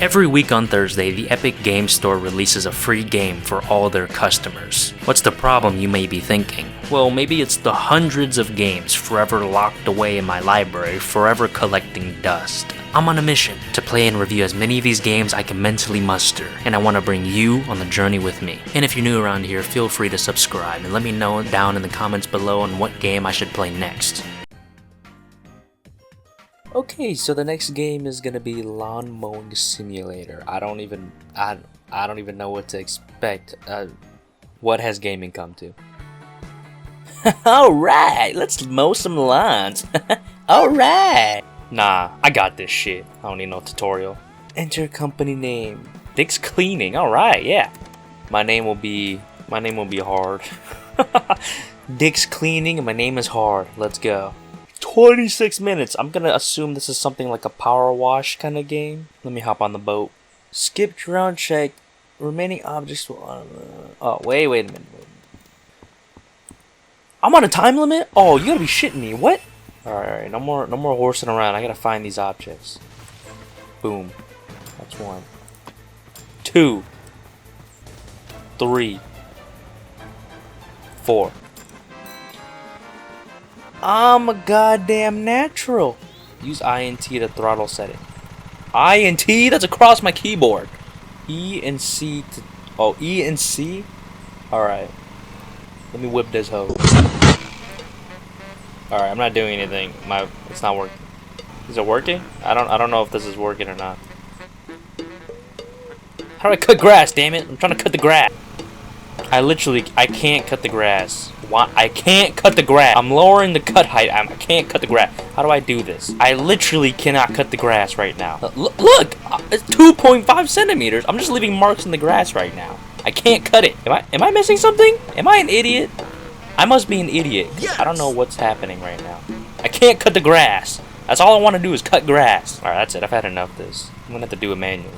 Every week on Thursday, the Epic Game Store releases a free game for all their customers. What's the problem, you may be thinking? Well, maybe it's the hundreds of games forever locked away in my library, forever collecting dust. I'm on a mission to play and review as many of these games I can mentally muster, and I want to bring you on the journey with me. And if you're new around here, feel free to subscribe and let me know down in the comments below on what game I should play next. Okay, so the next game is gonna be Lawn Mowing Simulator. I don't even know what to expect. What has gaming come to? Alright, let's mow some lawns. Alright. Nah, I got this shit. I don't need no tutorial. Enter company name. Dick's Cleaning. Alright, yeah. My name will be hard. Dick's Cleaning and my name is hard. Let's go. 26 minutes. I'm gonna assume this is something like a power wash kind of game. Let me hop on the boat. Skip ground check. Remaining objects will... Oh, wait a minute. I'm on a time limit? Oh, you gotta be shitting me. What? Alright, no more horsing around. I gotta find these objects. Boom. That's 1. 2. 3. 4. I'm a goddamn natural. Use INT to throttle setting. INT? That's across my keyboard. E and C to... Oh, E and C? Alright. Let me whip this hoe. Alright, I'm not doing anything. It's not working. Is it working? I don't know if this is working or not. How do I cut grass, damn it? I'm trying to cut the grass. I can't cut the grass. Why? I can't cut the grass. I'm lowering the cut height. I can't cut the grass. How do I do this? I literally cannot cut the grass right now. Look! It's 2.5 centimeters. I'm just leaving marks in the grass right now. I can't cut it. Am I missing something? Am I an idiot? I must be an idiot. Yes. I don't know what's happening right now. I can't cut the grass. That's all I want to do is cut grass. Alright, that's it. I've had enough of this. I'm gonna have to do it manually.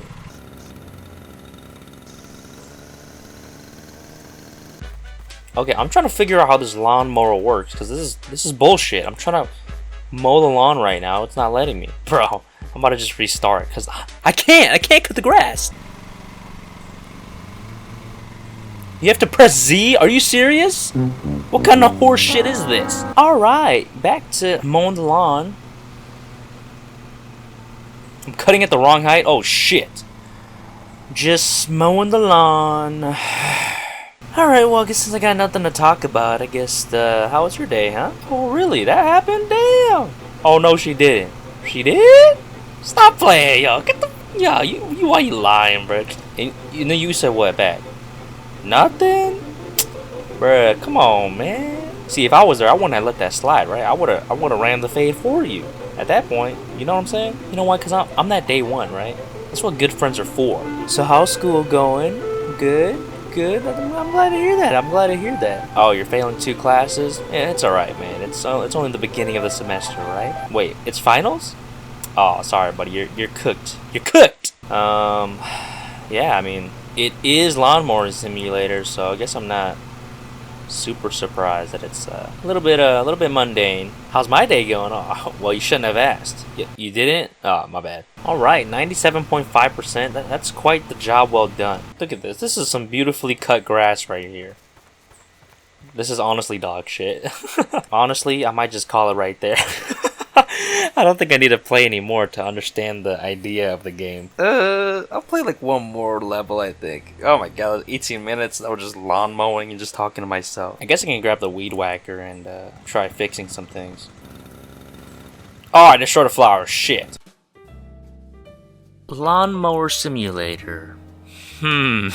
Okay, I'm trying to figure out how this lawnmower works, because this is bullshit. I'm trying to mow the lawn right now. It's not letting me. Bro, I'm about to just restart, because I can't cut the grass. You have to press Z? Are you serious? What kind of horse shit is this? Alright, back to mowing the lawn. I'm cutting at the wrong height? Oh shit. Just mowing the lawn. Alright, well, I guess since I got nothing to talk about, I guess, how was your day, huh? Oh, really? That happened? Damn! Oh, no, she didn't. She did? Stop playing, yo. Get the... Yo, why you lying, bro? And, you said what back? Nothing? Bruh, come on, man. See, if I was there, I wouldn't have let that slide, right? I would've ran the fade for you. At that point, you know what I'm saying? You know why? Because I'm that day one, right? That's what good friends are for. So how's school going? Good? Good. I'm glad to hear that. Oh, you're failing 2 classes? Yeah, it's alright, man. It's only the beginning of the semester, right? Wait, it's finals? Oh, sorry, buddy. You're cooked. You're cooked. Yeah, I mean, it is Lawnmower Simulator, so I guess I'm not super surprised that it's a little bit mundane. How's my day going? Oh, well, you shouldn't have asked. You didn't? Oh, my bad. All right, 97.5%. That's quite the job well done. Look at this. This is some beautifully cut grass right here. This is honestly dog shit. Honestly, I might just call it right there. I don't think I need to play anymore to understand the idea of the game. I'll play like one more level, I think. Oh my god, 18 minutes. I was just lawn mowing and just talking to myself. I guess I can grab the weed whacker and try fixing some things. Oh, I just short a flower. Shit. Lawnmower Simulator. I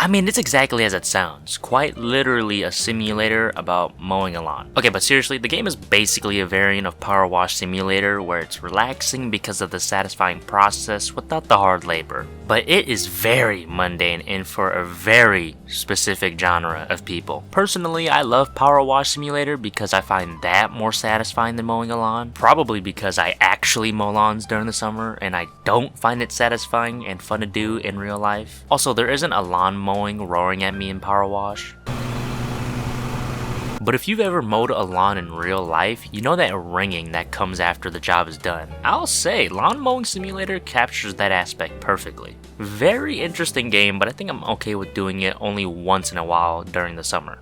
mean, it's exactly as it sounds. Quite literally a simulator about mowing a lawn. Okay, but seriously, the game is basically a variant of Power Wash Simulator where it's relaxing because of the satisfying process without the hard labor. But it is very mundane and for a very specific genre of people. Personally, I love Power Wash Simulator because I find that more satisfying than mowing a lawn. Probably because I actually mow lawns during the summer and I don't find it satisfying and fun to do in real life. Also, there isn't a lawn mowing roaring at me in Power Wash. But if you've ever mowed a lawn in real life, you know that ringing that comes after the job is done. I'll say, Lawn Mowing Simulator captures that aspect perfectly. Very interesting game, but I think I'm okay with doing it only once in a while during the summer.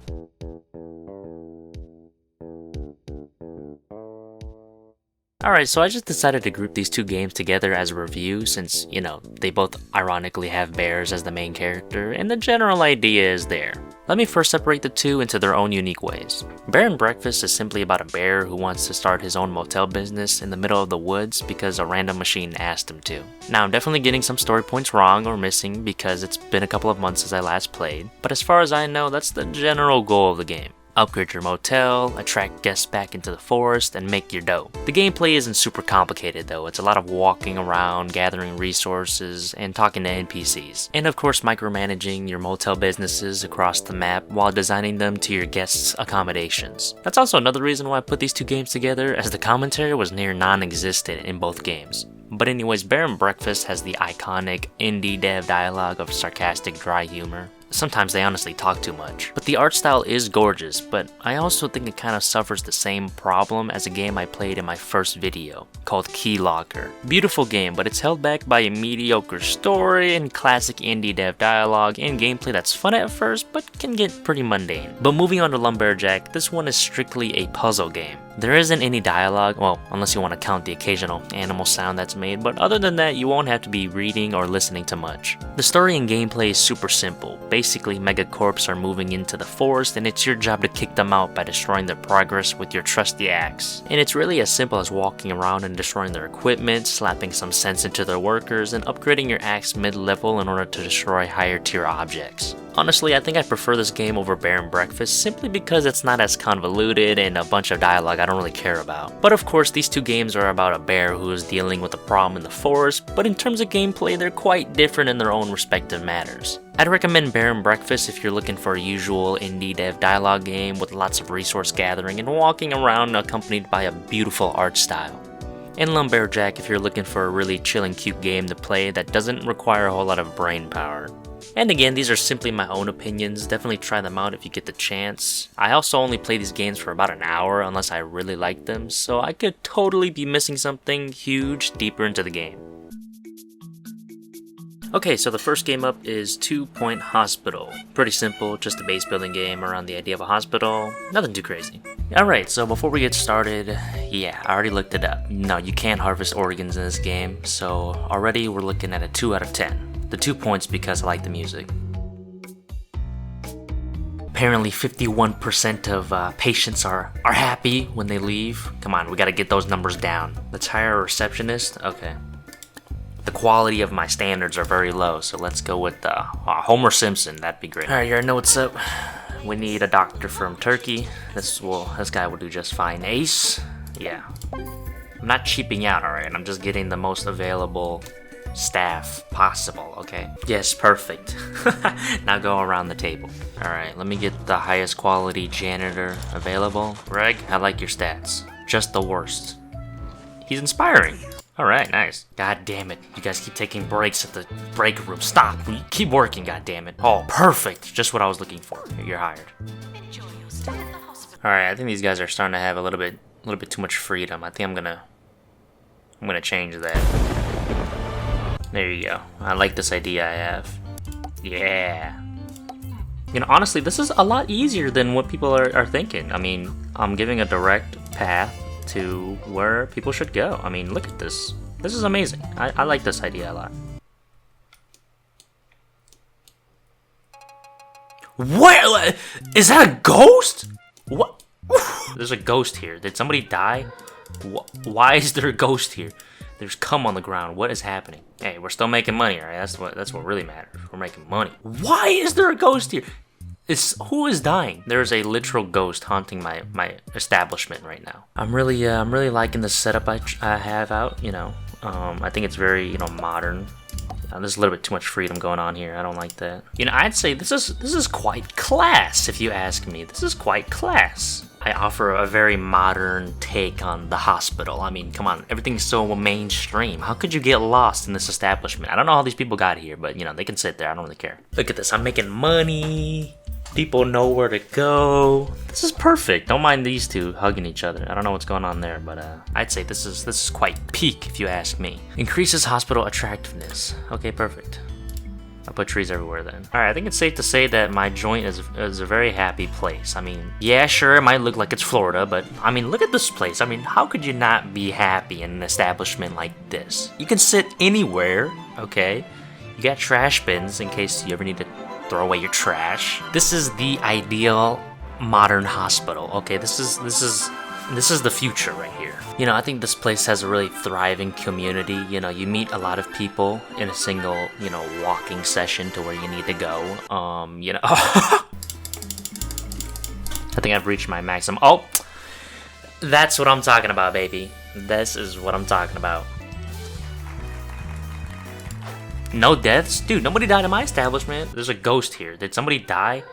Alright, so I just decided to group these two games together as a review since, you know, they both ironically have bears as the main character, and the general idea is there. Let me first separate the two into their own unique ways. Bear and Breakfast is simply about a bear who wants to start his own motel business in the middle of the woods because a random machine asked him to. Now, I'm definitely getting some story points wrong or missing because it's been a couple of months since I last played, but as far as I know, that's the general goal of the game. Upgrade your motel, attract guests back into the forest, and make your dough. The gameplay isn't super complicated though, it's a lot of walking around, gathering resources, and talking to NPCs. And of course micromanaging your motel businesses across the map while designing them to your guests' accommodations. That's also another reason why I put these two games together, as the commentary was near non-existent in both games. But anyways, Bear and Breakfast has the iconic indie dev dialogue of sarcastic dry humor. Sometimes they honestly talk too much. But the art style is gorgeous, but I also think it kind of suffers the same problem as a game I played in my first video, called Key Locker. Beautiful game, but it's held back by a mediocre story and classic indie dev dialogue and gameplay that's fun at first, but can get pretty mundane. But moving on to LumbearJack, this one is strictly a puzzle game. There isn't any dialogue, well, unless you want to count the occasional animal sound that's made, but other than that, you won't have to be reading or listening to much. The story and gameplay is super simple. Basically, megacorps are moving into the forest, and it's your job to kick them out by destroying their progress with your trusty axe. And it's really as simple as walking around and destroying their equipment, slapping some sense into their workers, and upgrading your axe mid-level in order to destroy higher tier objects. Honestly, I think I prefer this game over Bear and Breakfast simply because it's not as convoluted and a bunch of dialogue I don't really care about. But of course, these two games are about a bear who is dealing with a problem in the forest, but in terms of gameplay, they're quite different in their own respective matters. I'd recommend Bear and Breakfast if you're looking for a usual indie dev dialogue game with lots of resource gathering and walking around accompanied by a beautiful art style. And LumbearJack if you're looking for a really chill and cute game to play that doesn't require a whole lot of brain power. And again, these are simply my own opinions, definitely try them out if you get the chance. I also only play these games for about an hour unless I really like them, so I could totally be missing something huge deeper into the game. Okay, so the first game up is 2 Point Hospital. Pretty simple, just a base building game around the idea of a hospital, nothing too crazy. Alright, so before we get started, yeah, I already looked it up. No, you can't harvest organs in this game, so already we're looking at a 2 out of 10. The 2 points because I like the music. Apparently 51% of patients are happy when they leave. Come on, we gotta get those numbers down. Let's hire a receptionist. Okay. The quality of my standards are very low, so let's go with Homer Simpson. That'd be great. Alright, you already know what's up. We need a doctor from Turkey. This guy will do just fine. Ace? Yeah. I'm not cheaping out, alright? I'm just getting the most available staff possible, okay? Yes, perfect. Now go around the table. Alright, let me get the highest quality janitor available. Greg, I like your stats. Just the worst. He's inspiring. Alright, nice. God damn it. You guys keep taking breaks at the break room. Stop. Keep working, god damn it. Oh, perfect. Just what I was looking for. You're hired. Alright, I think these guys are starting to have a little bit too much freedom. I think I'm gonna change that. There you go. I like this idea I have. Yeah. You know, honestly, this is a lot easier than what people are thinking. I mean, I'm giving a direct path to where people should go. I mean, look at this. This is amazing. I like this idea a lot. What? Is that a ghost? What? There's a ghost here. Did somebody die? Why is there a ghost here? There's cum on the ground. What is happening? Hey, we're still making money, alright? That's what really matters. We're making money. Why is there a ghost here? Who is dying? There's a literal ghost haunting my establishment right now. I'm really liking the setup I have out. You know, I think it's very modern. There's a little bit too much freedom going on here. I don't like that. You know, I'd say this is quite class, if you ask me. This is quite class. I offer a very modern take on the hospital. I mean, come on, everything's so mainstream. How could you get lost in this establishment? I don't know how these people got here, but you know, they can sit there. I don't really care. Look at this, I'm making money. People know where to go. This is perfect. Don't mind these two hugging each other. I don't know what's going on there, but I'd say this is quite peak if you ask me. Increases hospital attractiveness. Okay, perfect. I'll put trees everywhere then. Alright, I think it's safe to say that my joint is a very happy place. I mean, yeah, sure, it might look like it's Florida, but I mean, look at this place. I mean, how could you not be happy in an establishment like this? You can sit anywhere, okay? You got trash bins in case you ever need to throw away your trash. This is the ideal modern hospital, okay? This is the future right here. You know, I think this place has a really thriving community. You know, you meet a lot of people in a single, you know, walking session to where you need to go. You know, I think I've reached my maximum. Oh, that's what I'm talking about, baby. This is what I'm talking about. No deaths? Dude, nobody died in my establishment. There's a ghost here. Did somebody die?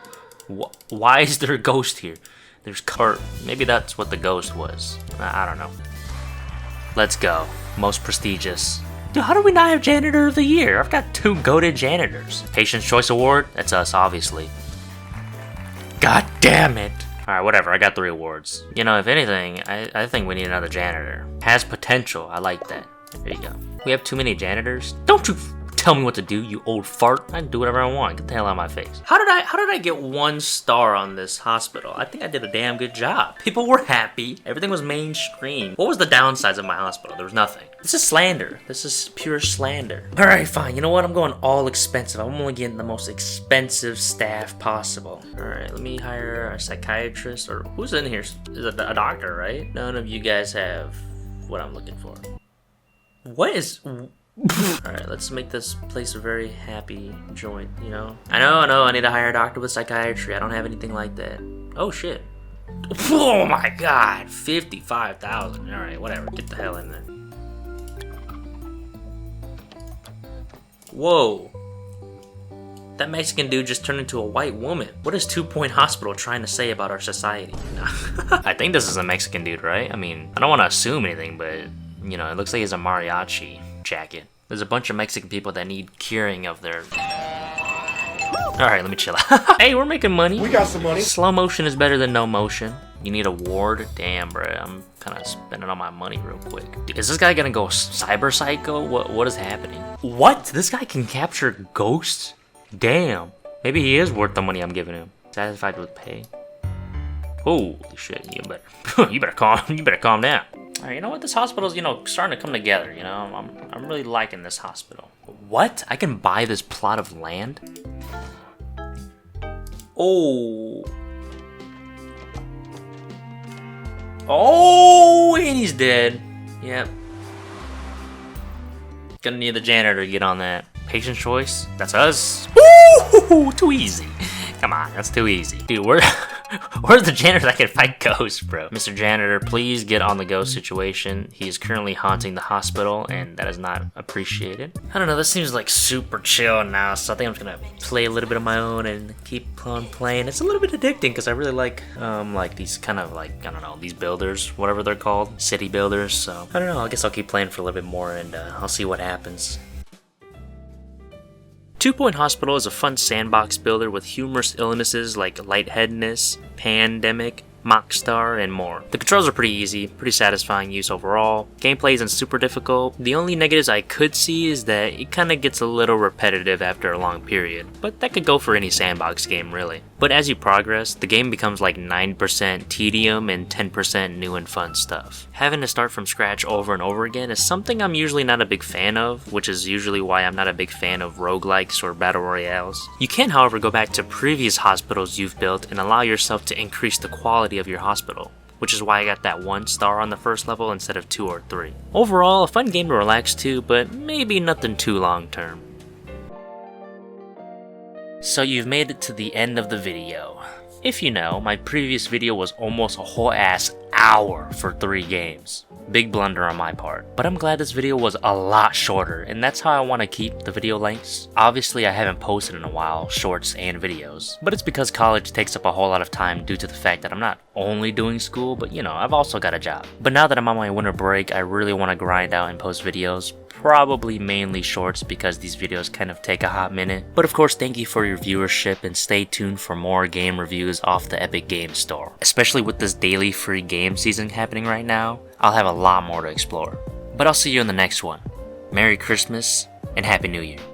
Why is there a ghost here? There's maybe that's what the ghost was. I don't know. Let's go. Most prestigious. Dude, how do we not have Janitor of the Year? I've got 2 goated janitors. Patient's Choice Award? That's us, obviously. God damn it. Alright, whatever. I got 3 awards. You know, if anything, I think we need another janitor. Has potential. I like that. There you go. We have too many janitors? Don't you tell me what to do, you old fart. I can do whatever I want. Get the hell out of my face. How did I get 1 star on this hospital? I think I did a damn good job. People were happy. Everything was mainstream. What was the downsides of my hospital? There was nothing. This is slander. This is pure slander. Alright, fine. You know what? I'm going all expensive. I'm only getting the most expensive staff possible. Alright, let me hire a psychiatrist, or who's in here? Is it a doctor, right? None of you guys have what I'm looking for. What is... Alright, let's make this place a very happy joint, you know? I know, I need to hire a doctor with psychiatry. I don't have anything like that. Oh, shit. Oh my god, 55,000. Alright, whatever, get the hell in there. Whoa. That Mexican dude just turned into a white woman. What is 2 Point Hospital trying to say about our society? I think this is a Mexican dude, right? I mean, I don't want to assume anything, but, you know, it looks like he's a mariachi jacket. There's a bunch of Mexican people that need curing of their... Alright, let me chill out. Hey, we're making money. We got some money. Slow motion is better than no motion. You need a ward? Damn, bro. I'm kind of spending all my money real quick. Dude, is this guy gonna go cyber psycho? What is happening? What? This guy can capture ghosts? Damn. Maybe he is worth the money I'm giving him. Satisfied with pay? Holy shit, you better calm down. Alright, you know what? This hospital's, you know, starting to come together, you know? I'm really liking this hospital. What? I can buy this plot of land? Oh. Oh, and he's dead. Yep. Gonna need the janitor to get on that. Patient choice? That's us. Woo! Too easy. Come on, that's too easy. Dude, where's the janitor that can fight ghosts, bro? Mr. Janitor, please get on the ghost situation. He is currently haunting the hospital, and that is not appreciated. I don't know, this seems like super chill now, so I think I'm just gonna play a little bit of my own and keep on playing. It's a little bit addicting, because I really like these kind of like, I don't know, these builders, whatever they're called, city builders, so I don't know, I guess I'll keep playing for a little bit more, and I'll see what happens. 2 Point Hospital is a fun sandbox builder with humorous illnesses like lightheadedness, pandemic, Mockstar, and more. The controls are pretty easy, pretty satisfying use overall. Gameplay isn't super difficult. The only negatives I could see is that it kinda gets a little repetitive after a long period, but that could go for any sandbox game really. But as you progress, the game becomes like 9% tedium and 10% new and fun stuff. Having to start from scratch over and over again is something I'm usually not a big fan of, which is usually why I'm not a big fan of roguelikes or battle royales. You can, however, go back to previous hospitals you've built and allow yourself to increase the quality of your hospital, which is why I got that 1 star on the first level instead of 2 or 3. Overall, a fun game to relax to, but maybe nothing too long term. So you've made it to the end of the video. If you know, my previous video was almost a whole ass hour for 3 games. Big blunder on my part. But I'm glad this video was a lot shorter, and that's how I want to keep the video lengths. Obviously I haven't posted in a while, shorts and videos, but it's because college takes up a whole lot of time due to the fact that I'm not only doing school, but you know, I've also got a job. But now that I'm on my winter break, I really want to grind out and post videos, probably mainly shorts because these videos kind of take a hot minute. But of course, thank you for your viewership and stay tuned for more game reviews off the Epic Games Store. Especially with this daily free game season happening right now, I'll have a lot more to explore. But I'll see you in the next one. Merry Christmas and Happy New Year.